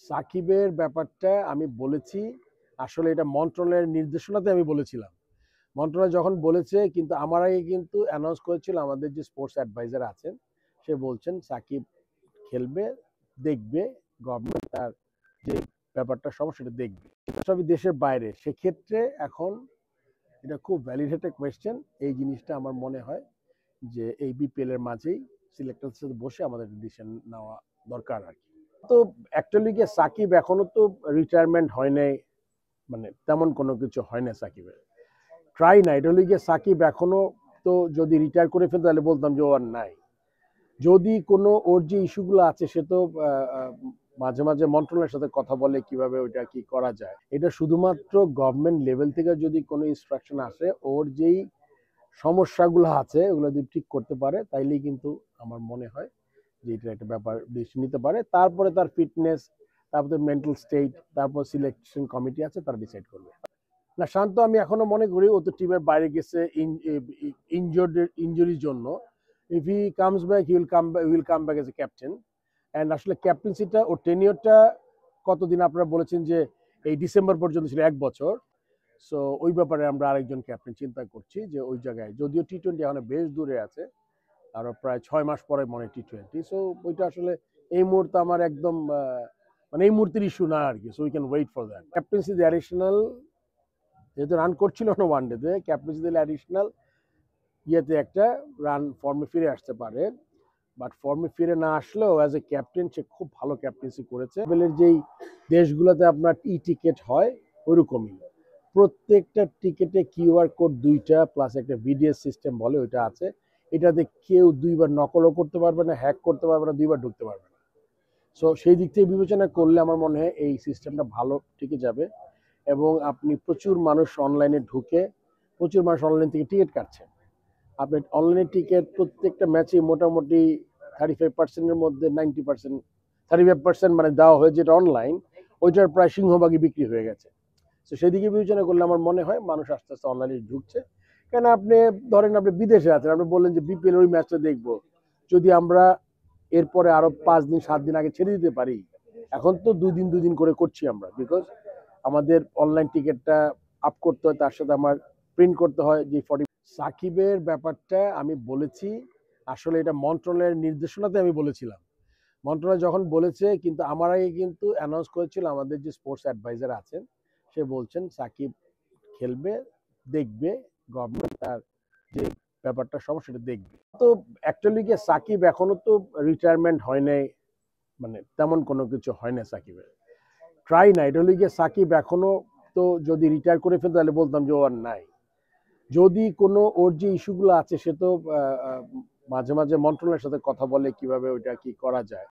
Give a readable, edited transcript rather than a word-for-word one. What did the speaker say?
সাকিবের ব্যাপারটা আমি বলেছি, আসলে এটা মন্ত্রণালয়ের নির্দেশনাতে আমি বলেছিলাম। মন্ত্রণালয় যখন বলেছে, কিন্তু আমার আগে কিন্তু অ্যানাউন্স করেছিল আমাদের যে স্পোর্টস অ্যাডভাইজার আছেন, সে বলছেন সাকিব খেলবে, দেখবে, গভর্নমেন্ট তার যে ব্যাপারটা সমস্যাটা দেখবে। এটা সবই দেশের বাইরে, সেক্ষেত্রে এখন এটা খুব ভ্যালিড একটা কোয়েশ্চেন। এই জিনিসটা আমার মনে হয় যে এই বিপিএল এর মাঝেই সিলেক্টরদের সাথে বসে আমাদের ডিসিশন নেওয়া দরকার আর কি। তো অ্যাকচুয়ালি গিয়ে সাকিব এখনো তো রিটায়ারমেন্ট হয় নাই, মানে তেমন কোনো কিছু হয় না সাকিবের। ট্রাই না, এটা হলে গিয়ে সাকিব এখনো তো যদি রিটায়ার করে ফেলতো তাহলে বলতাম যে ও আর নাই। যদি কোনো ওর যে ইস্যুগুলো আছে সে তো মাঝে মাঝে মন্ত্রণালয়ের সাথে কথা বলে কিভাবে ওইটা কি করা যায়। এটা শুধুমাত্র গভর্নমেন্ট লেভেল থেকে যদি কোনো ইনস্ট্রাকশন আসে, ওর যেই সমস্যাগুলো আছে ওগুলো যদি ঠিক করতে পারে, তাইলেই কিন্তু আমার মনে হয় যে এটা একটা ব্যাপার ডিসিশন নিতে পারে। তারপরে তার ফিটনেস, তারপরে মেন্টাল স্টেট, তারপর সিলেকশন কমিটি আছে, তারা ডিসাইড করবে। না, শান্ত আমি এখনো মনে করি ও তো টিমের বাইরে গেছে ইনজুরির জন্য। If he comes back he will come back as a captain. And আসলে ক্যাপ্টেন্সিটা ওর টেনিয়রটা কতদিন আপনারা বলেছেন যে এই ডিসেম্বর পর্যন্ত ছিল, 1 বছর। সো ওই ব্যাপারে আমরা আরেকজন ক্যাপ্টেন চিন্তা করছি যে ওই জায়গায়, যদিও টি-20 এখন বেশ দূরে আছে, আরো প্রায় 6 মাস পরে মনে টি-20। সো ওইটা আসলে এই মুহূর্তে আমার একদম মানে এই মুহূর্তের ইস্যু না আর কি। So we can wait for that. Captaincy the additional, যেহেতু রান করছিল না ওয়ান ডেতে, ক্যাপ্টেন্সি দিলে অ্যাডিশনাল ইয়েতে একটা রান ফর্মে ফিরে আসতে পারে। বাট ফর্মে ফিরে না আসলেও অ্যাজ এ ক্যাপ্টেন সে খুব ভালো ক্যাপ্টেন্সি করেছে। লেভেলের যেই দেশগুলোতে আপনার টিকেট হয় ওইরকমই প্রত্যেকটা টিকেটে কিউআর কোড 2টা প্লাস একটা ভিডিএস সিস্টেম বলে ওইটা আছে। এটাতে কেউ 2বার নকলও করতে পারবে না, হ্যাক করতে পারবে না, 2বার ঢুকতে পারবে না। সো সেই দিক থেকে বিবেচনা করলে আমার মনে হয় এই সিস্টেমটা ভালো টিকে যাবে। এবং আপনি প্রচুর মানুষ অনলাইনে ঢুকে, প্রচুর মানুষ অনলাইন থেকে টিকিট কাটছে। আপনি অনলাইনে টিকিট প্রত্যেকটা ম্যাচে মোটামুটি 35%-এর মধ্যে 90%, 35% মানে দেওয়া হয়ে যেটা অনলাইন, ওইটার প্রায় সিংহভাগই বিক্রি হয়ে গেছে। তো সেদিকে বিবেচনা করলে আমার মনে হয় মানুষ আস্তে আস্তে অনলাইনে ঢুকছে। কেন আপনি ধরেন আপনি বিদেশে আছেন, আপনি বললেন যে বিপিএল ওই ম্যাচটা দেখবো, যদি আমরা এরপরে আরো 5 দিন 7 দিন আগে ছেড়ে দিতে পারি। এখন তো 2 দিন করে করছি আমরা, বিকজ আমাদের অনলাইন টিকিটটা আপ করতে হয়, তার সাথে আমার প্রিন্ট করতে হয় যে 40। সাকিবের ব্যাপারটা আমি বলেছি, আসলে এটা মন্ত্রণালয়ের নির্দেশনাতে আমি বলেছিলাম। মন্ত্রণালয় যখন বলেছে, কিন্তু আমার আগে কিন্তু অ্যানাউন্স করেছিল আমাদের যে স্পোর্টস অ্যাডভাইজার আছেন, সে বলছেন সাকিব খেলবে, দেখবে, গভর্নমেন্ট তার যে ব্যাপারটা সমস্যাটা দেখবে। তো অ্যাকচুয়ালি গিয়ে সাকিব এখনো তো রিটায়ারমেন্ট হয় নাই, মানে তেমন কোনো কিছু হয় না সাকিবের। ট্রাই না, এটা হলে গিয়ে সাকিব এখনো তো যদি রিটায়ার করে ফেলতো তাহলে বলতাম যে ও আর নাই। যদি কোনো ওর যে ইস্যুগুলো আছে সে তো মাঝে মাঝে মন্ত্রণালয়ের সাথে কথা বলে কিভাবে ওইটা কি করা যায়।